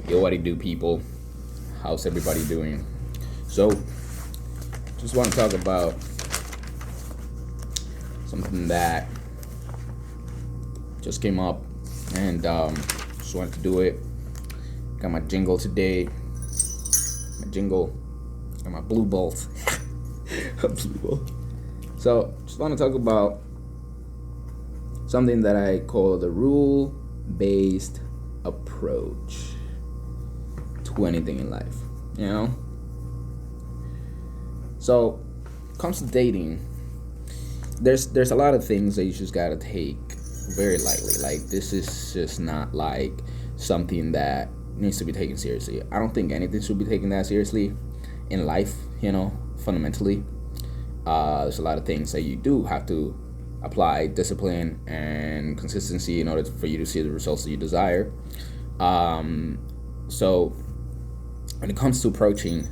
Yo, what it do, people? How's everybody doing? So, just want to talk about something that just came up, and just wanted to do it. Got my jingle today. My jingle. Got my blue bolt. Blue bolt. So, just want to talk about something that I call the rule-based approach to anything in life, you know? So, comes to dating, there's a lot of things that you just gotta take very lightly. Like, this is just not like something that needs to be taken seriously. I don't think anything should be taken that seriously in life, fundamentally. There's a lot of things that you do have to apply discipline and consistency in order for you to see the results that you desire. So when it comes to approaching,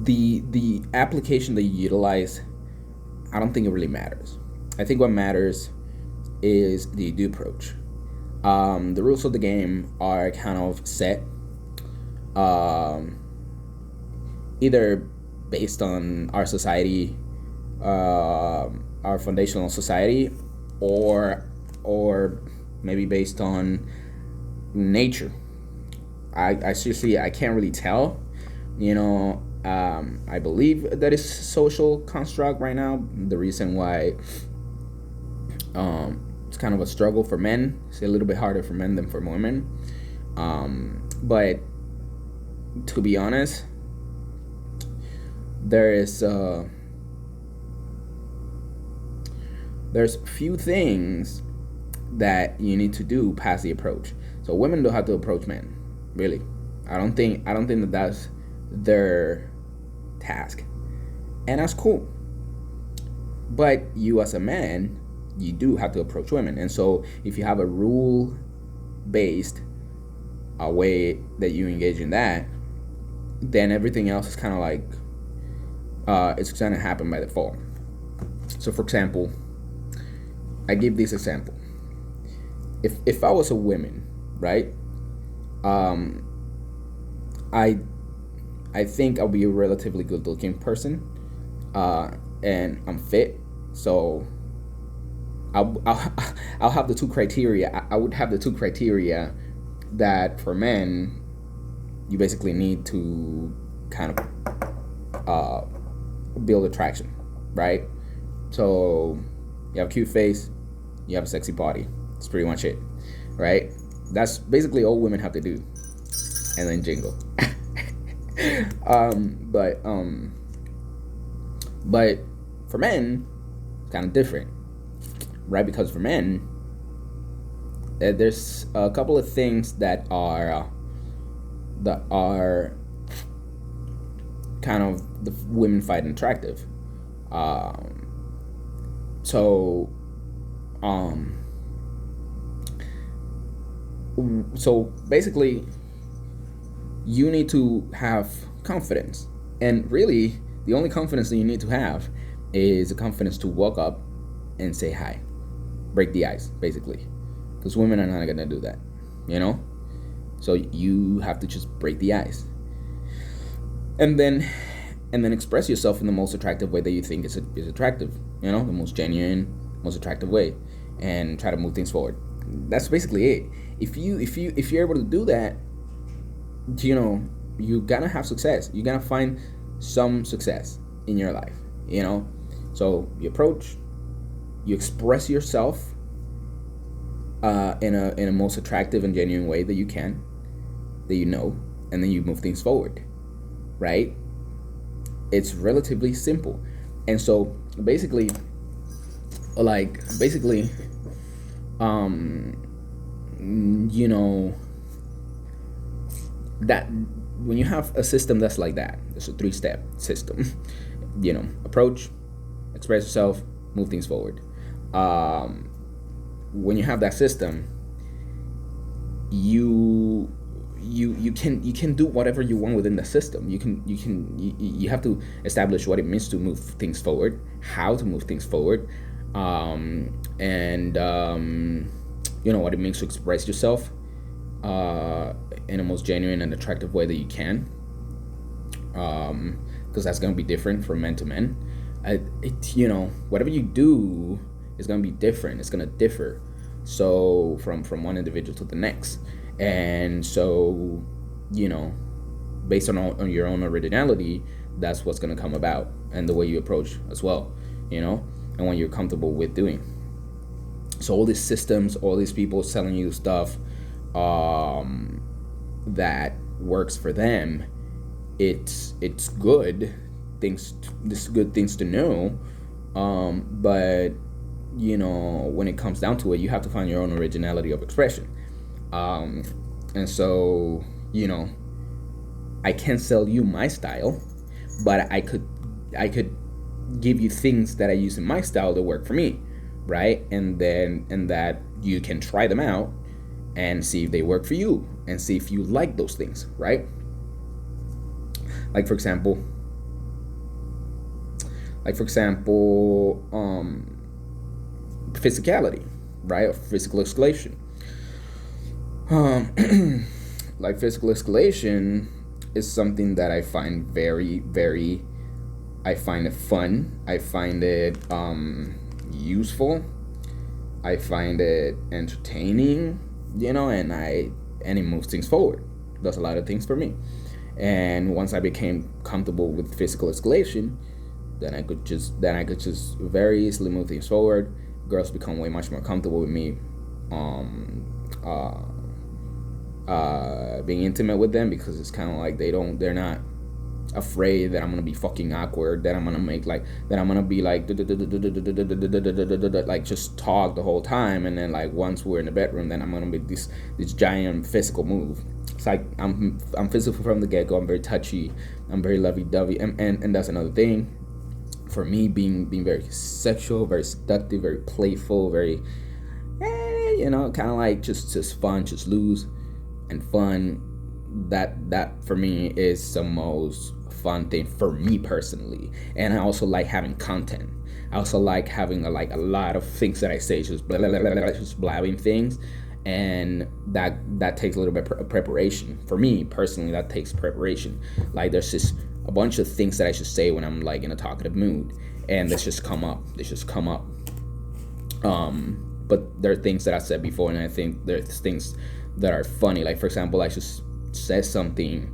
the application that you utilize, I don't think it really matters. I think what matters is the approach. The rules of the game are kind of set, either based on our society, our foundational society, or maybe based on nature. I seriously, I can't really tell. I believe that it's social construct right now. The reason why it's kind of a struggle for men. It's a little bit harder for men than for women. But to be honest, there's few things that you need to do past the approach. So women don't have to approach men, really. I don't think that that's their task, and that's cool. But you as a man, you do have to approach women. And so if you have a rule based a way that you engage in that, then everything else is kind of like it's going to happen by default. So for example, I give this example. If I was a woman, right, I think I'll be a relatively good looking person, and I'm fit, so I'll have the two criteria. I would have the two criteria that for men you basically need to kind of build attraction, right? So you have a cute face, you have a sexy body. That's pretty much it, right? That's basically all women have to do, and then jingle. But for men, it's kind of different, right? Because for men, there's a couple of things that are kind of the women find attractive. So basically, you need to have confidence, and really the only confidence that you need to have is the confidence to walk up and say hi, break the ice, basically, because women are not gonna do that, so you have to just break the ice, and then express yourself in the most attractive way that you think is attractive, the most genuine, most attractive way, and try to move things forward. That's basically it. If you're able to do that, you're gonna have success. You're gonna find some success in your life, so you approach, you express yourself in a most attractive and genuine way that you can, and then you move things forward, right? It's relatively simple. And so basically that when you have a system that's like that, it's a 3-step system. Approach, express yourself, move things forward. When you have that system, you can do whatever you want within the system. You have to establish what it means to move things forward, how to move things forward, and what it means to express yourself, in the most genuine and attractive way that you can, because that's gonna be different from men to men. Whatever you do is gonna be different. It's gonna differ. So from one individual to the next, and so based on your own originality, that's what's gonna come about, and the way you approach as well, and when you're comfortable with doing. So all these systems, all these people selling you stuff that works for them, it's good things. This good things to know, but when it comes down to it, you have to find your own originality of expression. And so I can't sell you my style, but I could give you things that I use in my style that work for me, right? And that you can try them out and see if they work for you, and see if you like those things, right? Like for example, physicality, right? Or physical escalation. Like physical escalation is something that I find very, very, I find it fun. I find it useful. I find it entertaining, and it moves things forward. Does a lot of things for me. And once I became comfortable with physical escalation, then I could just very easily move things forward. Girls become way much more comfortable with me being intimate with them, because it's kind of like they're not afraid that I'm gonna be fucking awkward, that I'm gonna be like like just talk the whole time, and then like once we're in the bedroom, then I'm gonna make this giant physical move. It's like I'm physical from the get-go. I'm very touchy, I'm very lovey-dovey, and that's another thing for me, being very sexual, very seductive, very playful, very kind of like just fun, just loose and fun. That for me is the most fun thing for me personally. And I also like having content. I also like having a lot of things that I say, just blah, blah, blah, blah, blah, just blabbing things, and that takes a little bit of preparation for me personally. That takes preparation. Like there's just a bunch of things that I should say when I'm like in a talkative mood, and they just come up. But there are things that I said before, and I think there's things that are funny. Like for example, I just said something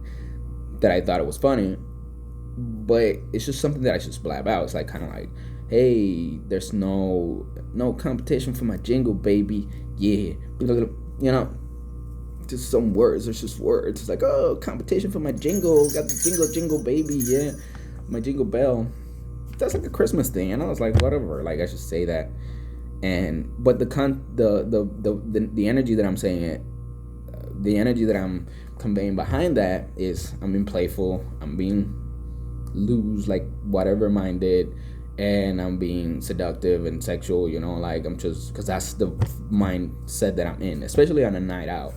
that I thought it was funny, but it's just something that I just blab out. It's like kind of like, hey, there's no competition for my jingle, baby. Yeah, just some words. There's just words. It's like, oh, competition for my jingle. Got the jingle, baby. Yeah, my jingle bell. That's like a Christmas thing, and I was like, whatever. Like I should say that, but the energy that I'm saying it, the energy that I'm conveying behind that is I'm being playful, I'm being loose, like whatever minded, and I'm being seductive and sexual, like I'm just, because that's the mindset that I'm in, especially on a night out.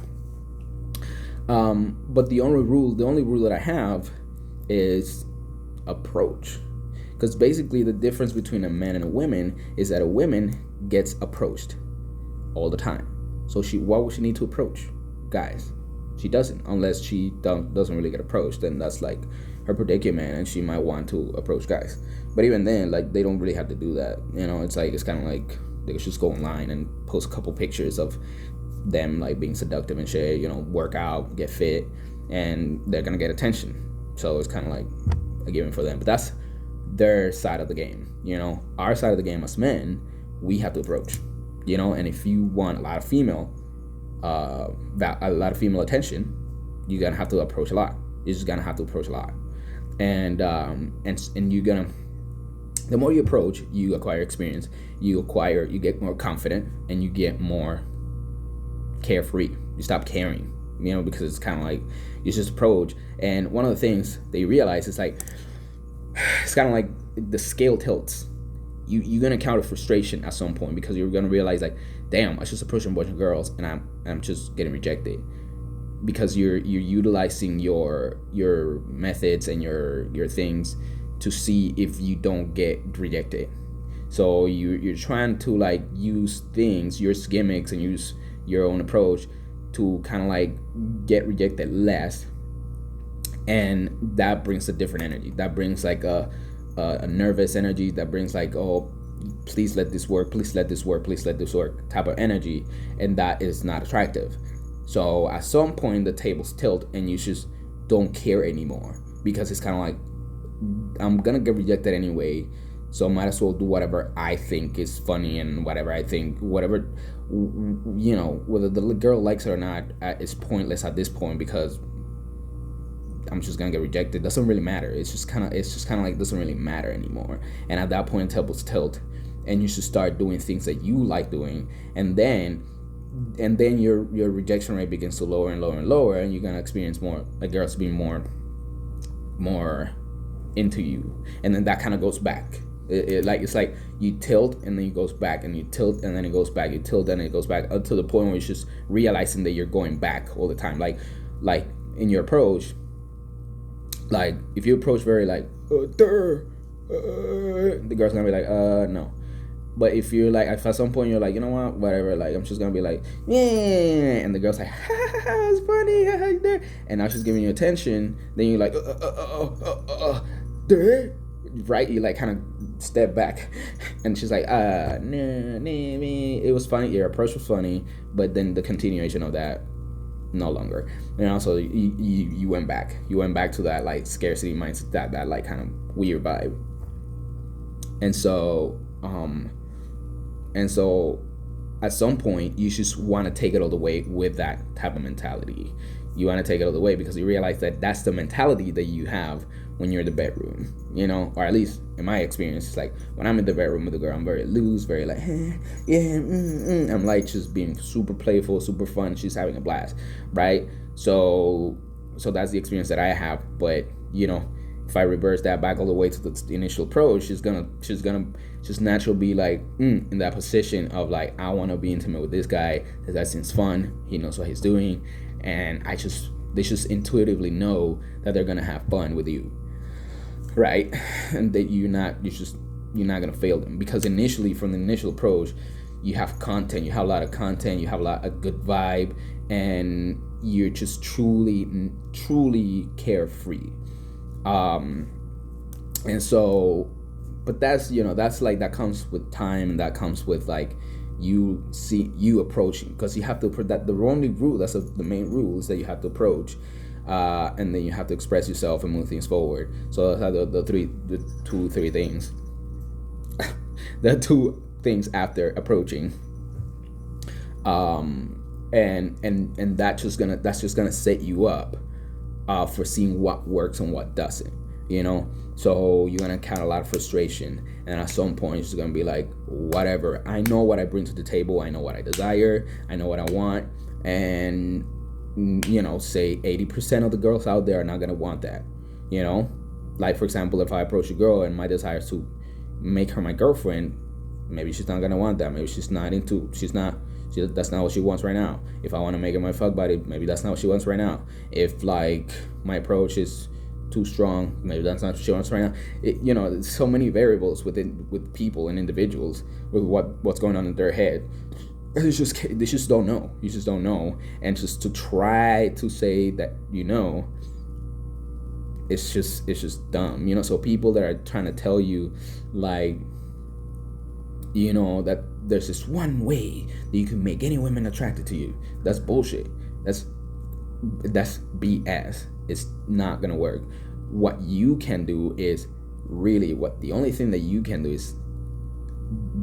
But the only rule that I have is approach, because basically the difference between a man and a woman is that a woman gets approached all the time. So why would she need to approach guys? She doesn't, unless she doesn't really get approached. Then that's like her predicament, and she might want to approach guys. But even then, like they don't really have to do that. It's kind of like they could just go online and post a couple pictures of them like being seductive and shit. Work out, get fit, and they're gonna get attention. So it's kind of like a given for them. But that's their side of the game. Our side of the game as men, we have to approach. And if you want a lot of female attention, you're gonna have to approach a lot. You're just gonna have to approach a lot, and you're gonna. The more you approach, you acquire experience. You get more confident, and you get more carefree. You stop caring, because it's kind of like you just approach. And one of the things they realize is like, it's kind of like the scale tilts. You're gonna encounter frustration at some point, because you're gonna realize like, damn, I just approached a bunch of girls and I'm just getting rejected, because you're utilizing your methods and your things to see if you don't get rejected. So you're trying to like use things, use gimmicks, and use your own approach to kind of like get rejected less, and that brings a different energy. That brings like a nervous energy. That brings like, oh, please let this work, please let this work, please let this work type of energy, and that is not attractive. So at some point the tables tilt and you just don't care anymore, because it's kind of like, I'm gonna get rejected anyway, so I might as well do whatever I think is funny, and whatever I think, whatever, whether the girl likes it or not, is pointless at this point, because I'm just gonna get rejected. Doesn't really matter. It's just kind of like, doesn't really matter anymore. And at that point, tables tilt, and you should start doing things that you like doing, and then your rejection rate begins to lower and lower and lower, and you're gonna experience more like girls being more into you, and then that kind of goes back. It's like you tilt and then it goes back, and you tilt and then it goes back, you tilt and it goes back, up to the point where you're just realizing that you're going back all the time. Like in your approach, like if you approach very like the girl's gonna be like no. But if you're like, if at some point you're like, you know what, whatever, like I'm just gonna be like, yeah, and the girl's like, it's funny, and now she's giving you attention, then you're like, right? You like kind of step back, and she's like, it was funny, your approach was funny, but then the continuation of that, no longer. And also you went back to that like scarcity mindset, that like kind of weird vibe. And so at some point you just want to take it all the way with that type of mentality. You want to take it all the way because you realize that that's the mentality that you have when you're in the bedroom, or at least in my experience, it's like when I'm in the bedroom with a girl, I'm very loose, very like, I'm like just being super playful, super fun. She's having a blast, right? So that's the experience that I have. But if I reverse that back all the way to the initial approach, she's gonna just naturally be like in that position of like, I want to be intimate with this guy. That seems fun. He knows what he's doing, and they just intuitively know that they're gonna have fun with you, right? And that you're not gonna fail them, because initially, from the initial approach, you have content, you have a lot of content, you have a good vibe, and you're just truly carefree. And so, but that's like, that comes with time, and that comes with like you approaching, because you have to put that, the only rule, that's the main rule, is that you have to approach, and then you have to express yourself and move things forward. So that's the two things the two things after approaching, and that's just gonna set you up for seeing what works and what doesn't. So you're gonna encounter a lot of frustration, and at some point it's gonna be like, whatever, I know what I bring to the table, I know what I desire, I know what I want, and say 80% of the girls out there are not gonna want that. Like, for example, if I approach a girl and my desire is to make her my girlfriend, maybe she's not gonna want that. Maybe that's not what she wants right now. If I want to make her my fuck buddy, maybe that's not what she wants right now. If like my approach is too strong, maybe that's not what she wants right now. There's so many variables with people and individuals with what's going on in their head. They just don't know. You just don't know, and just to try to say that it's just dumb. So people that are trying to tell you like, that there's this one way that you can make any women attracted to you, that's bullshit. That's BS. It's not gonna work. What you can do is the only thing that you can do is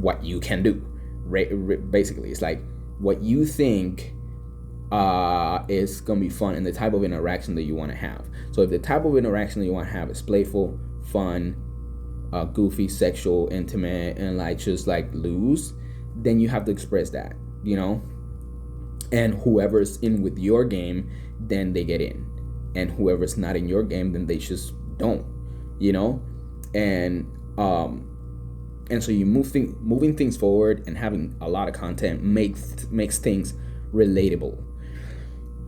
what you can do. Basically, it's like what you think is gonna be fun, and the type of interaction that you want to have. So if the type of interaction that you want to have is playful, fun, goofy, sexual, intimate, and like just like loose, then you have to express that, and whoever's in with your game, then they get in, and whoever's not in your game, then they just don't, and so you moving things forward and having a lot of content makes things relatable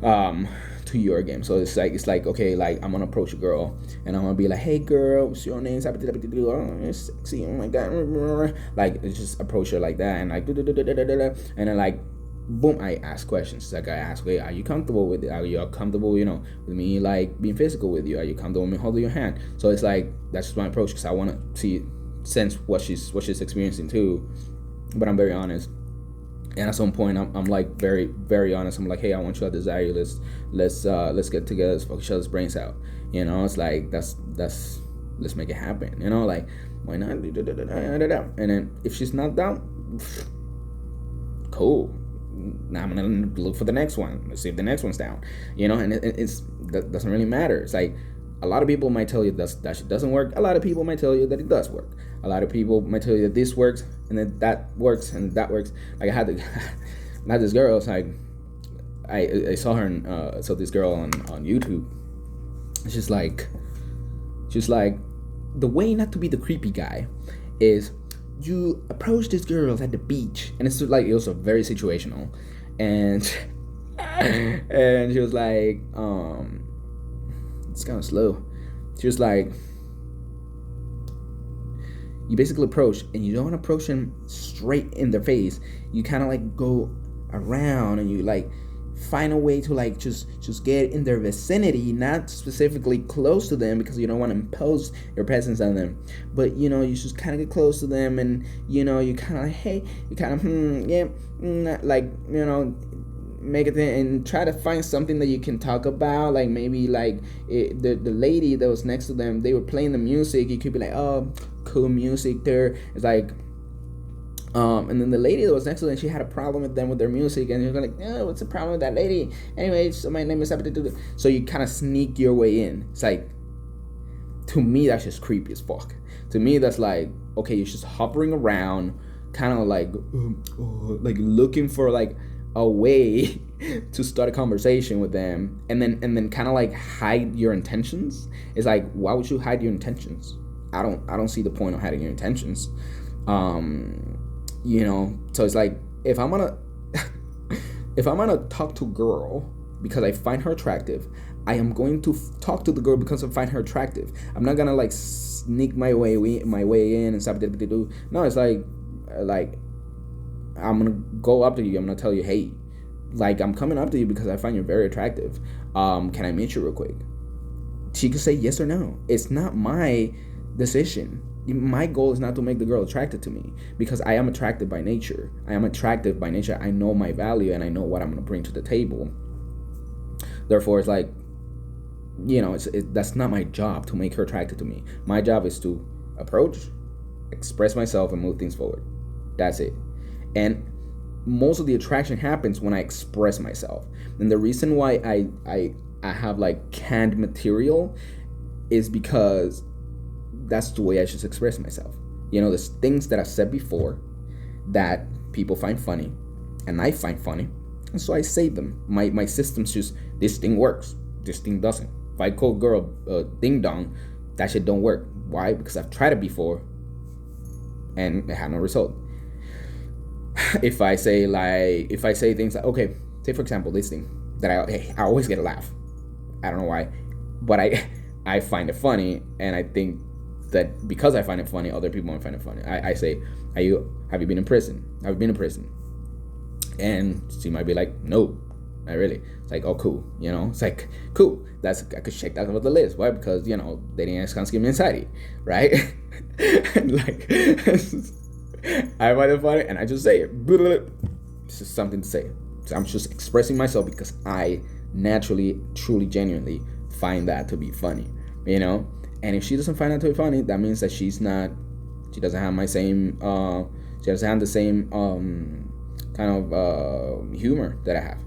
to your game. So it's like okay, like I'm gonna approach a girl and I'm gonna be like, hey girl, what's your name? Oh, you're sexy, oh my god, like just approach her like that, and like and then like boom, I ask questions. Like I ask, hey, are you comfortable with it? Are you comfortable, with me like being physical with you? Are you comfortable with me holding your hand? So it's like that's just my approach because I want to sense what she's experiencing too. But I'm very honest. And at some point, I'm like very very honest. I'm like, hey, I want you to desire you. Let's get together. Let's fuck each other's brains out. It's like that's let's make it happen. Like why not? And then if she's not down, cool. Now I'm gonna look for the next one. Let's see if the next one's down. And it's that doesn't really matter. It's like a lot of people might tell you that shit doesn't work. A lot of people might tell you that it does work. A lot of people might tell you that this works and then that works and that works. Like I had this girl. It's like I saw her saw this girl on YouTube. She's like the way not to be the creepy guy is you approach these girls at the beach, and it's like it was very situational, and and she was like, it's kind of slow. She was like, you basically approach, and you don't approach them straight in their face. You kind of like go around, and you like find a way to like just get in their vicinity, not specifically close to them because you don't want to impose your presence on them, but you just kind of get close to them, and you kind of like, hey, you kind of like make it and try to find something that you can talk about, like maybe like the lady that was next to them, they were playing the music. You could be like, oh, cool music there. It's like and then the lady that was next to them, she had a problem with them with their music, and you're like, oh, what's the problem with that lady? Anyway, so my name is so you kind of sneak your way in. It's like, to me, that's just creepy as fuck. To me, that's like, okay, you're just hovering around, kind of like looking for like a way to start a conversation with them, and then kind of like hide your intentions. It's like, why would you hide your intentions? I don't see the point of hiding your intentions. So it's like, if I'm gonna talk to a girl because I find her attractive, I am going to talk to the girl because I find her attractive. I'm not gonna like sneak my way in and stuff. No, it's like I'm gonna go up to you. I'm gonna tell you, hey, like I'm coming up to you because I find you very attractive. Can I meet you real quick? She could say yes or no. It's not my decision. My goal is not to make the girl attracted to me, because I am attracted by nature. I am attractive by nature. I know my value and I know what I'm going to bring to the table. Therefore, it's like, that's not my job to make her attracted to me. My job is to approach, express myself, and move things forward. That's it. And most of the attraction happens when I express myself. And the reason why I have like canned material is because that's the way I should express myself. There's things that I've said before that people find funny, and I find funny, and so I say them. My system's just, this thing works, this thing doesn't. If I call a girl ding dong, that shit don't work. Why? Because I've tried it before, and it had no result. If I say things like, okay, say for example this thing that I always get a laugh. I don't know why, but I find it funny, and I think that because I find it funny, other people might find it funny. I say, have you been in prison? Have you been in prison? And she might be like, no, not really. It's like, oh, cool. It's like, cool. I could check that off the list. Why? Because, dating is kind of give me anxiety, right? And like, I find it funny, and I just say it. It's just something to say. So I'm just expressing myself because I naturally, truly, genuinely find that to be funny, And if she doesn't find that to be funny, that means that she doesn't have my same, she doesn't have the same kind of humor that I have,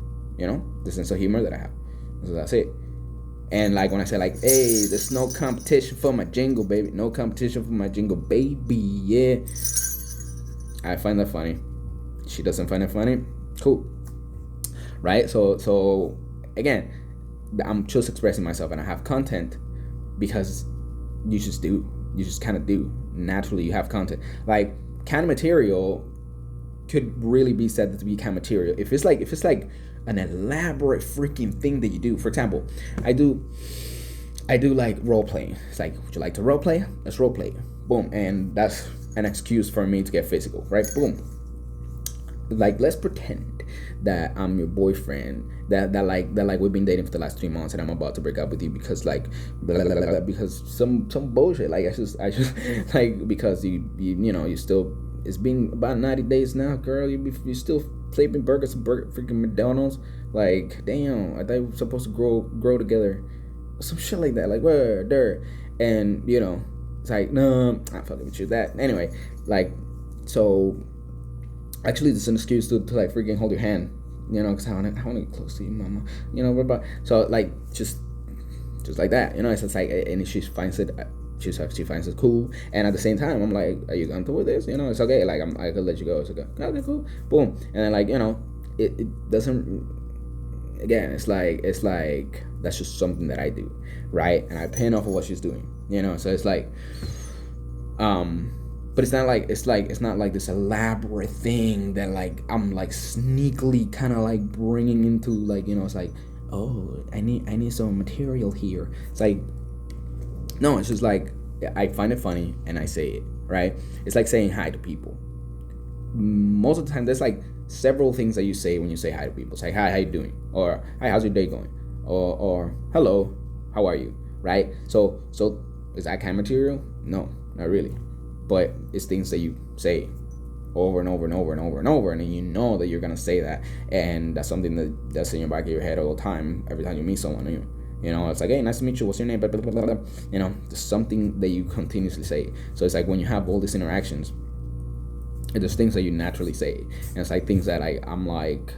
the sense of humor that I have. So that's it. And like when I say like, hey, there's no competition for my jingle, baby. No competition for my jingle, baby. Yeah. I find that funny. She doesn't find it funny. Cool. Right? So again, I'm just expressing myself, and I have content because you just kind of do. Naturally, you have content. Like, canned material could really be said to be canned material. If it's like an elaborate freaking thing that you do. For example, I do like role playing. It's like, would you like to role play? Let's role play. Boom. And that's an excuse for me to get physical, right? Boom. like let's pretend that I'm your boyfriend, that we've been dating for the last 3 months, and I'm about to break up with you because like blah, blah, blah, blah, because some bullshit. Like I just like because you know you still, it's been about 90 days now, girl. You still flipping burgers at freaking McDonald's. Like damn, I thought we were supposed to grow together, some shit like that. Like where there, and you know it's like no, I'm fucking with you. That anyway, like so. Actually, it's an excuse to like freaking hold your hand, you know, because I wanna get close to you, mama, you know. But so like just like that, you know. It's just like, and she finds it. She finds it cool, and at the same time, I'm like, "Are you comfortable with this? You know, it's okay. Like, I could let you go. It's okay. Okay, cool. Boom." And then, like, you know, it doesn't. Again, it's like that's just something that I do, right? And I pin off of what she's doing, you know. So it's like, but it's not like it's not like this elaborate thing that like I'm like sneakily kind of like bringing into, like, you know. It's like, oh, I need some material here. It's like, no, it's just like I find it funny and I say it, right? It's like saying hi to people. Most of the time there's like several things that you say when you say hi to people. It's like, hi, how you doing? Or hi, how's your day going? Or hello, how are you? Right? So is that kind of material? No, not really. But it's things that you say over and over and over and over and over, and then you know that you're gonna say that, and that's something that's in your back of your head all the time. Every time you meet someone, you know, it's like, hey, nice to meet you. What's your name? Blah, blah, blah, blah, blah. You know, there's something that you continuously say. So it's like when you have all these interactions, there's things that you naturally say, and it's like things that I'm like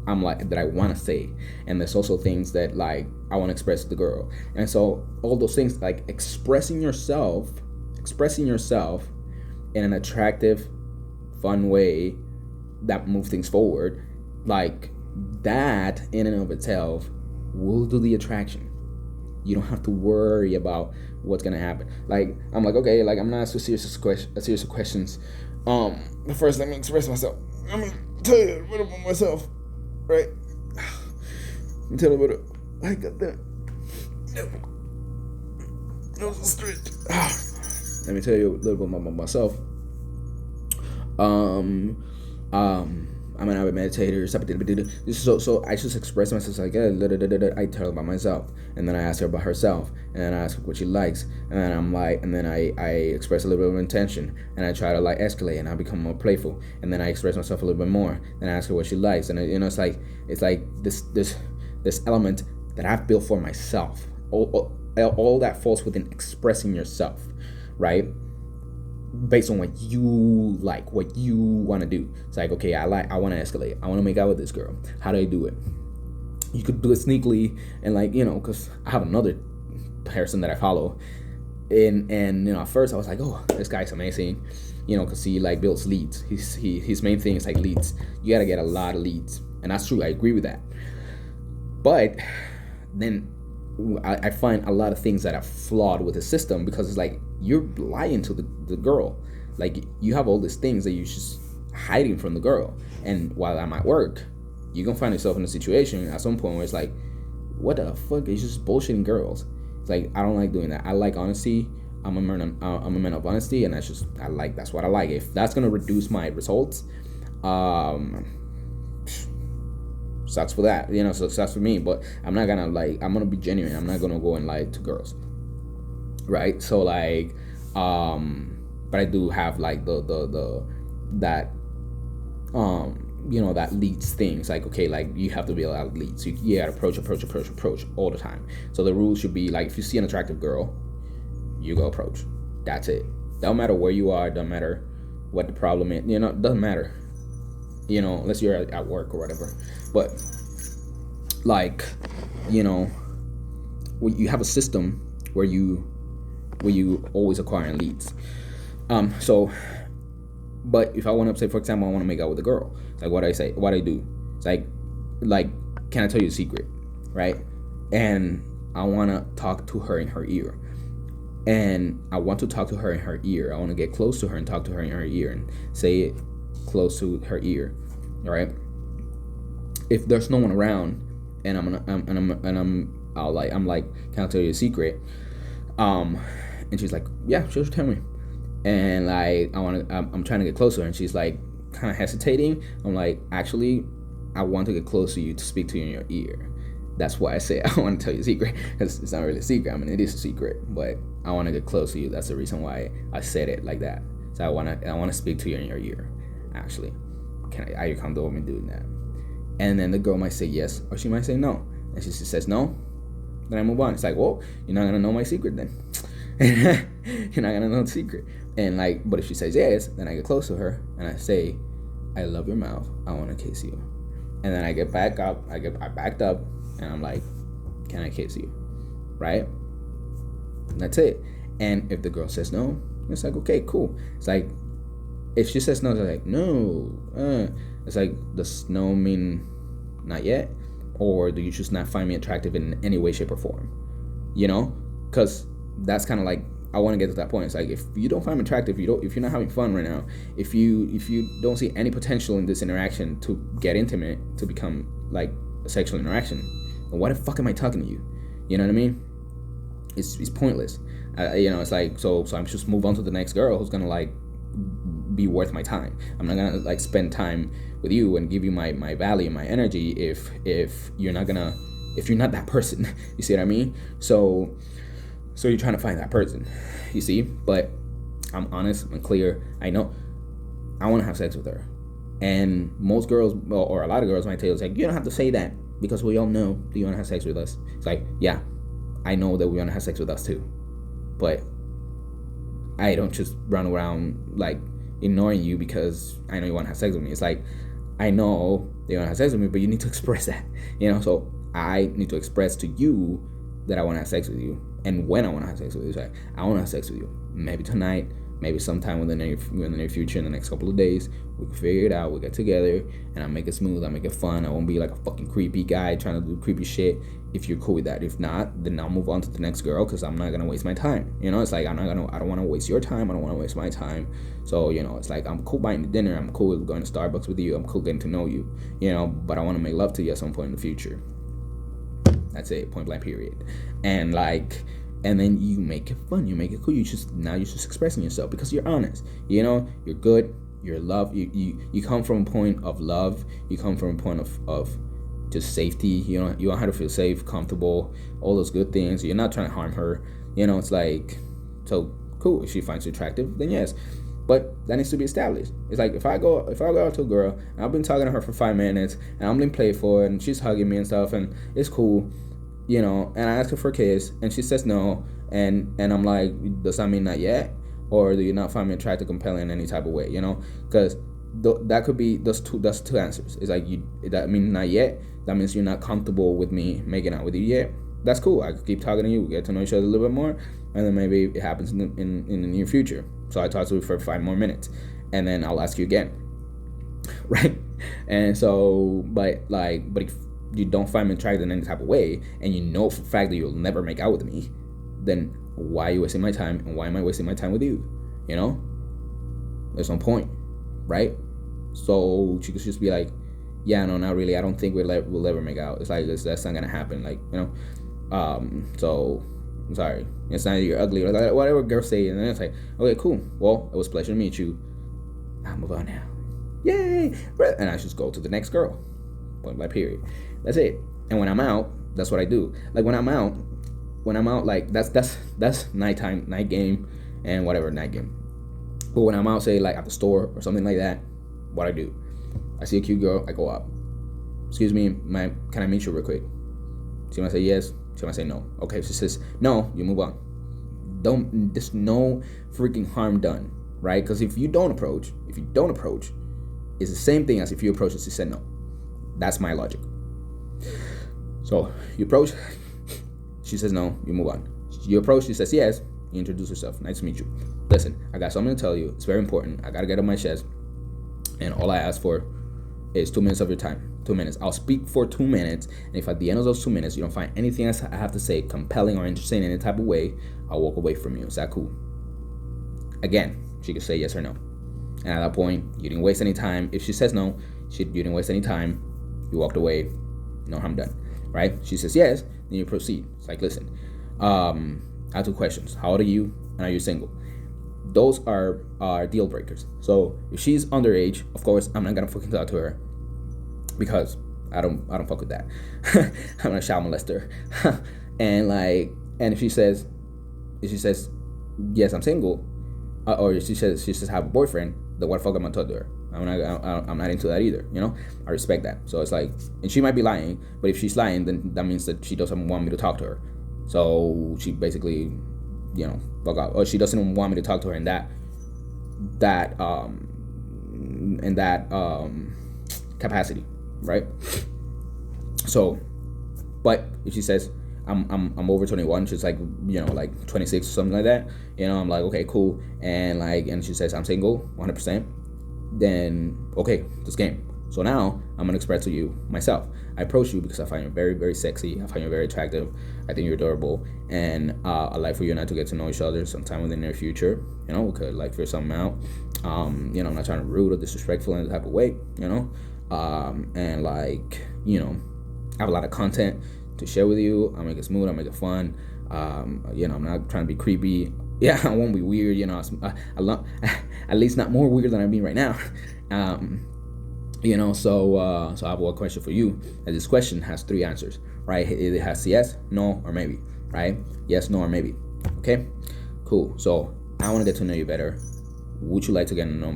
that I want to say, and there's also things that like I want to express to the girl, and so all those things, like expressing yourself in an attractive, fun way that move things forward, like that in and of itself will do the attraction. You don't have to worry about what's gonna happen. Like I'm like, okay, like I'm not so serious of questions. But first let me express myself. Let me tell you a bit about myself, right? Let me tell you a bit. I got that. No, straight. Let me tell you a little bit about myself. I'm an avid meditator. So I just express myself like, I tell her about myself, and then I ask her about herself, and then I ask her what she likes, and then I'm like, and then I express a little bit of intention, and I try to like escalate, and I become more playful, and then I express myself a little bit more, then I ask her what she likes, and you know, it's like this element that I've built for myself. All that falls within expressing yourself, right? Based on what you like, what you want to do. It's like, okay, I want to escalate. I want to make out with this girl. How do I do it? You could do it sneakily, and like, you know, because I have another person that I follow, and you know, at first I was like, oh, this guy's amazing, you know, because he like builds leads. His main thing is like leads. You gotta get a lot of leads, and that's true. I agree with that. But then I find a lot of things that are flawed with the system, because it's like you're lying to the girl. Like you have all these things that you're just hiding from the girl, and while I'm at work, you're gonna find yourself in a situation at some point where it's like, what the fuck is just bullshitting girls? It's like, I don't like doing that. I like honesty. I'm a man of honesty, and that's what I like. If that's gonna reduce my results, sucks for that, you know. So sucks for me, but I'm not gonna like, I'm gonna be genuine. I'm not gonna go and lie to girls, right? So like, but I do have like that you know, that leads things. Like, okay, like you have to be a lot of leads. You gotta approach all the time. So the rule should be like, if you see an attractive girl, you go approach. That's it. Don't matter where you are. Don't matter what the problem is. You know, it doesn't matter. You know, unless you're at work or whatever. But like, you know, when you have a system where you always acquiring leads. So, but if I want to say, for example, I want to make out with a girl, it's like, what I do. It's like, can I tell you a secret, right? And I want to talk to her in her ear. And I want to talk to her in her ear. I want to get close to her and talk to her in her ear and say it close to her ear, all right? If there's no one around, and I'm like, can I tell you a secret? And she's like, yeah, sure, tell me. And like, I'm trying to get closer, and she's like, kind of hesitating, I'm like, actually, I want to get close to you to speak to you in your ear. That's why I say I want to tell you a secret, because it's not really a secret. I mean, it is a secret, but I want to get close to you. That's the reason why I said it like that. So I want to speak to you in your ear. Actually, are you comfortable with me doing that? And then the girl might say yes, or she might say no. And she just says no, then I move on. It's like, well, you're not gonna know my secret then. You're not gonna know the secret. And like, but if she says yes, then I get close to her and I say, I love your mouth. I want to kiss you. And then I get back up. I backed up, and I'm like, can I kiss you? Right? And that's it. And if the girl says no, it's like, okay, cool. It's like, if she says no, it's like, no. It's like, does no mean not yet? Or do you just not find me attractive in any way, shape, or form? You know? Because that's kind of like, I want to get to that point. It's like, if you don't find me attractive, if you're not having fun right now, if you don't see any potential in this interaction to get intimate, to become like a sexual interaction, then why the fuck am I talking to you? You know what I mean? It's pointless. It's like, so I'm just move on to the next girl who's gonna like be worth my time. I'm not gonna like spend time with you and give you my value, my energy if you're not that person. You see what I mean? So you're trying to find that person, you see? But I'm honest, I'm clear. I know I want to have sex with her. And most girls, or a lot of girls might tell you, it's like, you don't have to say that because we all know that you want to have sex with us. It's like, yeah, I know that we want to have sex with us too. But I don't just run around like ignoring you because I know you want to have sex with me. It's like, I know they want to have sex with me, but you need to express that, So I need to express to you that I want to have sex with you. And when I want to have sex with you, it's like, I want to have sex with you. Maybe tonight, maybe sometime in the near future, in the next couple of days, we can figure it out. We'll get together, and I'll make it smooth. I'll make it fun. I won't be like a fucking creepy guy trying to do creepy shit. If you're cool with that, if not, then I'll move on to the next girl because I'm not gonna waste my time. It's like I don't want to waste your time. I don't want to waste my time. So it's like, I'm cool buying the dinner. I'm cool with going to Starbucks with you. I'm cool getting to know you. But I want to make love to you at some point in the future. That's it. Point blank. Period. And then you make it fun. You make it cool. You're just expressing yourself because you're honest. You're good. You're loved. You come from a point of love. You come from a point of just safety. You want her to feel safe, comfortable, all those good things. You're not trying to harm her. It's like, so cool. If she finds you attractive, then yes. But that needs to be established. It's like, if I go out to a girl and I've been talking to her for 5 minutes and I'm being playful and she's hugging me and stuff and it's cool, and I ask her for a kiss and she says no, and I'm like, does that mean not yet? Or do you not find me attractive, compelling in any type of way? Because that could be that's two answers. It's like, that means not yet. That means you're not comfortable with me making out with you yet. That's cool. I could keep talking to you, get to know each other a little bit more, and then maybe it happens in the near future. So I talk to you for 5 more minutes, and then I'll ask you again, right? And so, but if you don't find me attractive in any type of way, and you know for a fact that you'll never make out with me, then why are you wasting my time, and why am I wasting my time with you? There's no point, right? So she could just be like, yeah, no, not really. I don't think we'll ever make out. It's like, that's not gonna happen. Like, so I'm sorry. It's not that you're ugly or whatever girls say, and then it's like, okay, cool. Well, it was a pleasure to meet you. I'll move on now. Yay! And I just go to the next girl. Point blank. Period. That's it. And when I'm out, that's what I do. Like when I'm out, like that's nighttime, night game, and whatever, night game. But when I'm out, say like at the store or something like that, what I do, I see a cute girl, I go up. Excuse me, can I meet you real quick? She might say yes. She might say no. Okay, if she says no, you move on. There's no freaking harm done, right? Because if you don't approach, it's the same thing as if you approach and she said no. That's my logic. So you approach, she says no, you move on. You approach, she says yes, you introduce yourself. Nice to meet you. Listen, I got something to tell you. It's very important. I gotta get on my chest. And all I ask for is 2 minutes of your time. 2 minutes. I'll speak for 2 minutes. And if at the end of those 2 minutes you don't find anything else I have to say compelling or interesting in any type of way, I'll walk away from you. Is that cool? Again, she can say yes or no. And at that point, you didn't waste any time. If she says no, you didn't waste any time. You walked away. No harm done. Right? She says yes, then you proceed. It's like, listen, I have 2 questions. How old are you? And are you single? those are deal breakers. So if she's underage, of course I'm not gonna fucking talk to her, because I don't fuck with that. I'm not a child molester. And like, and if she says yes, I'm single, or she says have a boyfriend, then what the fuck am I talking to her? I'm not into that either. I respect that. So it's like, and she might be lying, but if she's lying, then that means that she doesn't want me to talk to her. So she basically, fuck out, or she doesn't want me to talk to her in that capacity, right? So, but if she says I'm over 21, she's like, like 26 or something like that, I'm like, okay, cool. And like, and she says I'm single 100%, then okay, this game. So now I'm gonna express to you myself. I approach you because I find you very, very sexy. I find you very attractive. I think you're adorable, and I'd like for you and I to get to know each other sometime in the near future. We could like figure something out. I'm not trying to rude or disrespectful in any type of way. And like, I have a lot of content to share with you. I make it smooth. I make it fun. I'm not trying to be creepy. Yeah, I won't be weird. At least not more weird than I'm being right now. So I have one question for you. And this question has 3 answers, right? It has yes, no, or maybe, right? Yes, no, or maybe. Okay, cool. So I want to get to know you better. Would you like to get to know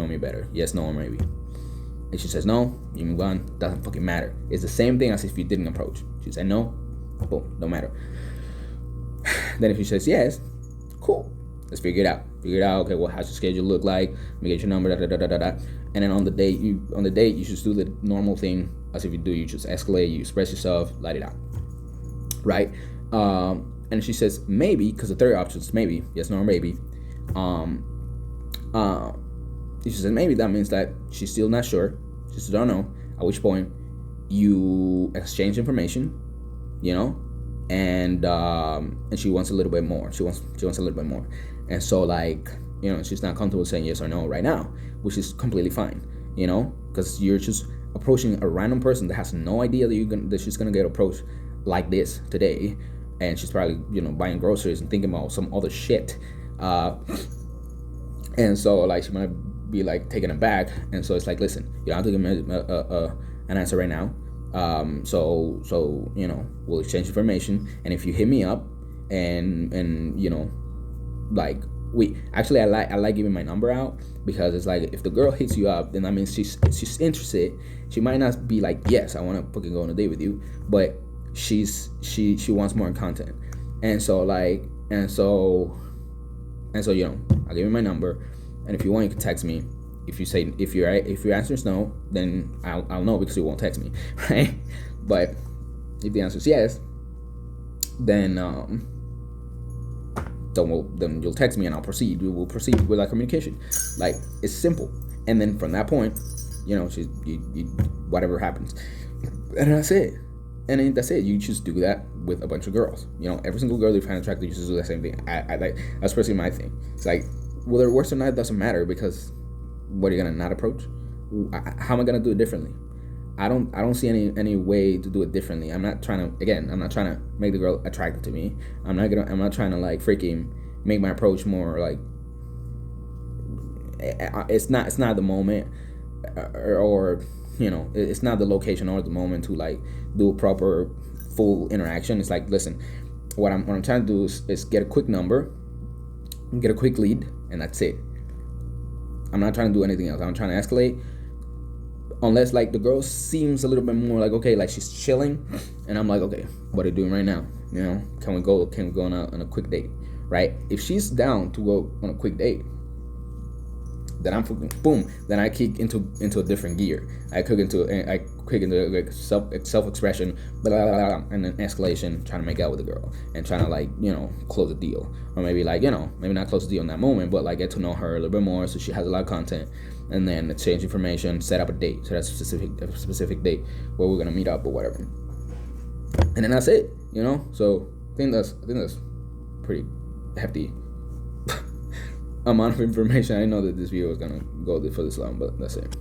me better? Yes, no, or maybe. If she says no, you move on. Doesn't fucking matter. It's the same thing as if you didn't approach. She said no, boom, don't matter. Then if she says yes, cool. Let's figure it out. Okay, well, how's your schedule look like? Let me get your number. And then on the date, you just do the normal thing as if you do. You just escalate. You express yourself. Let it out. Right. And she says maybe, because the third option is maybe. Yes, no, or maybe. If she says maybe, that means that she's still not sure. She still don't know. At which point you exchange information, and she wants a little bit more. She wants a little bit more. And so like, she's not comfortable saying yes or no right now, which is completely fine, because you're just approaching a random person that has no idea that she's gonna get approached like this today, and she's probably buying groceries and thinking about some other shit, and so like she might be like taken aback, and so it's like, listen, you don't have to give me an answer right now. So we'll exchange information, and if you hit me up, and like I like giving my number out, because it's like, if the girl hits you up, then that means she's interested. She might not be like, yes, I want to fucking go on a date with you, but she wants more content. And so I'll give you my number, and if you want, you can text me. If your answer is no, then I'll know, because you won't text me, right? But if the answer is yes, then you'll text me, and I'll proceed. We will proceed with our communication. Like, it's simple. And then from that point, whatever happens, and that's it. And then that's it. You just do that with a bunch of girls. Every single girl you find attractive, you just do the same thing. I like, that's personally my thing. It's like, whether it works or not, it doesn't matter, because what are you gonna not approach? How am I gonna do it differently? I don't see any way to do it differently. I'm not trying to make the girl attracted to me. I'm not trying to like freaking make my approach more like, it's not the moment, or it's not the location or the moment to like do a proper full interaction. It's like, listen, what I'm trying to do is get a quick number, get a quick lead, and that's it. I'm not trying to do anything else. I'm trying to escalate, unless like the girl seems a little bit more like, okay, like she's chilling, and I'm like, okay, what are you doing right now? Can we go on a quick date, right? If she's down to go on a quick date, then I'm fucking boom. Then I kick into a different gear. I kick into like self-expression, blah, blah, blah, blah, and then escalation, trying to make out with the girl, and trying to like close the deal, or maybe like maybe not close the deal in that moment, but like get to know her a little bit more, so she has a lot of content, and then exchange information, set up a date, so that's a specific date where we're gonna meet up or whatever, and then that's it. So I think that's pretty hefty amount of information. I didn't know that this video was gonna go for this long, but that's it.